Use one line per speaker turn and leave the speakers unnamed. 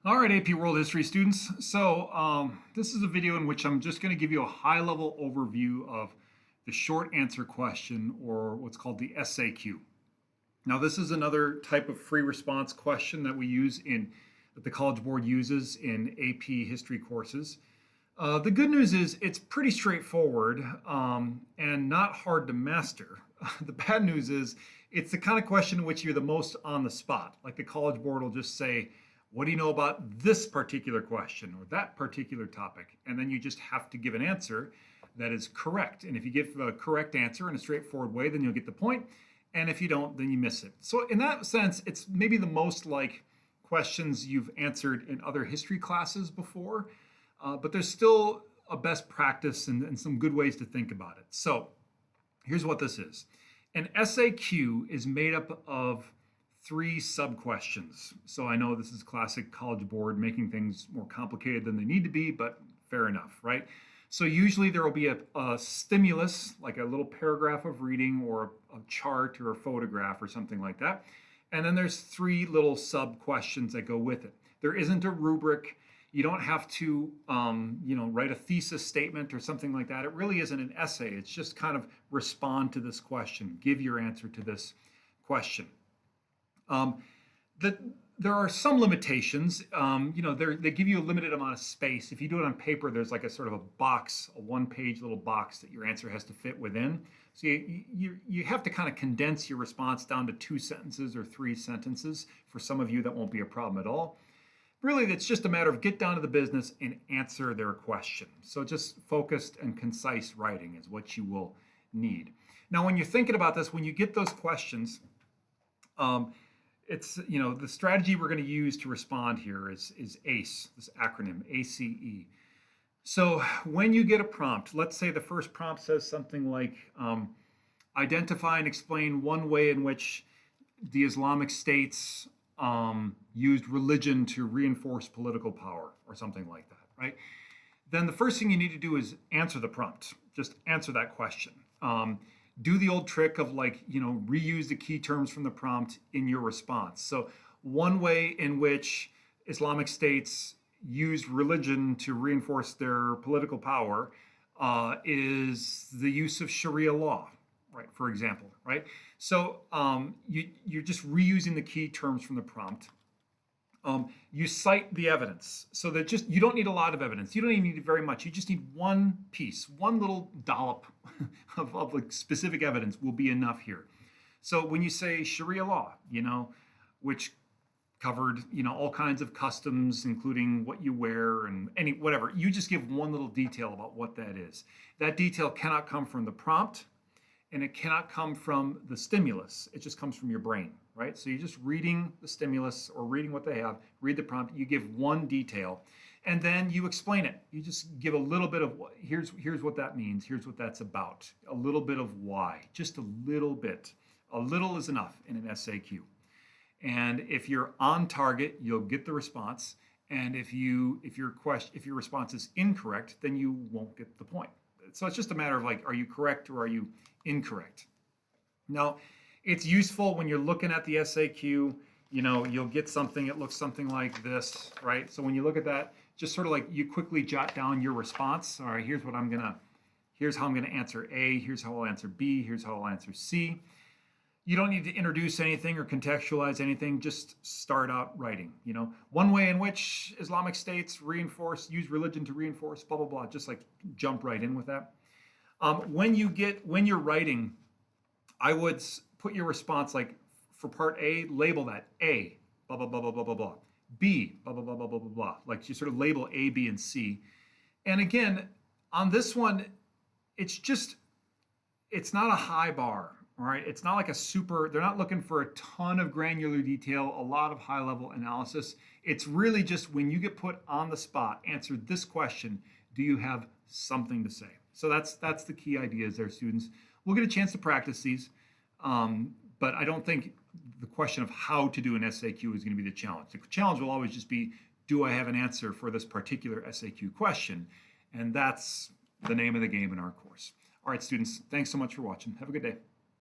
All right, AP World History students. This is a video in which I'm just going to give you a high-level overview of the short answer question, or what's called the SAQ. Now, this is another type of free response question that we use that the College Board uses in AP history courses. The good news is it's pretty straightforward and not hard to master. The bad news is it's the kind of question in which you're the most on the spot. Like the College Board will just say, what do you know about this particular question or that particular topic? And then you just have to give an answer that is correct. And if you give a correct answer in a straightforward way, then you'll get the point. And if you don't, then you miss it. So in that sense, it's maybe the most like questions you've answered in other history classes before, but there's still a best practice and some good ways to think about it. So here's what this is. An SAQ is made up of three sub-questions. So I know this is classic College Board making things more complicated than they need to be, but fair enough, right? So usually there will be a stimulus, like a little paragraph of reading or a chart or a photograph or something like that. And then there's three little sub-questions that go with it. There isn't a rubric. You don't have to write a thesis statement or something like that. It really isn't an essay. It's just kind of respond to this question, give your answer to this question. There are some limitations. They give you a limited amount of space. If you do it on paper, there's like a sort of a box, a one-page little box that your answer has to fit within. So you have to kind of condense your response down to 2 sentences or 3 sentences. For some of you, that won't be a problem at all. Really, it's just a matter of get down to the business and answer their question. So just focused and concise writing is what you will need. Now, when you're thinking about this, when you get those questions, it's, the strategy we're going to use to respond here is ACE, this acronym, ACE. So when you get a prompt, let's say the first prompt says something like, identify and explain one way in which the Islamic states used religion to reinforce political power or something like that, right? Then the first thing you need to do is answer the prompt. Just answer that question. Do the old trick of reuse the key terms from the prompt in your response. So one way in which Islamic states used religion to reinforce their political power is the use of Sharia law, right? For example, right? So you're just reusing the key terms from the prompt. You cite the evidence, so that you don't need a lot of evidence. You don't even need very much. You just need one piece, one little dollop of like specific evidence will be enough here. So when you say Sharia law, which covered, all kinds of customs, including what you wear and whatever, you just give one little detail about what that is. That detail cannot come from the prompt, and it cannot come from the stimulus. It just comes from your brain, right? So you're just reading the stimulus or reading what they have, read the prompt, you give one detail, and then you explain it. You just give a little bit of, here's what that means, here's what that's about, a little bit of why, just a little bit. A little is enough in an SAQ. And if you're on target, you'll get the response. And if your response is incorrect, then you won't get the point. So it's just a matter of are you correct or are you incorrect? Now, it's useful when you're looking at the SAQ, you'll get something, it looks something like this, right? So when you look at that, just sort of you quickly jot down your response. All right, here's how I'm gonna answer A, here's how I'll answer B, here's how I'll answer C. You don't need to introduce anything or contextualize anything, just start out writing. One way in which Islamic states use religion to reinforce, blah, blah, blah, just jump right in with that. When you're writing, I would put your response for part A, label that A, blah, blah, blah, blah, blah, blah, blah. B, blah, blah, blah, blah, blah, blah, blah. You sort of label A, B, and C. And again, on this one, it's not a high bar. All right, it's not they're not looking for a ton of granular detail, a lot of high level analysis. It's really just when you get put on the spot, answer this question, do you have something to say? So that's the key ideas there, students. We'll get a chance to practice these, but I don't think the question of how to do an SAQ is going to be the challenge. The challenge will always just be, do I have an answer for this particular SAQ question? And that's the name of the game in our course. All right, students, thanks so much for watching. Have a good day.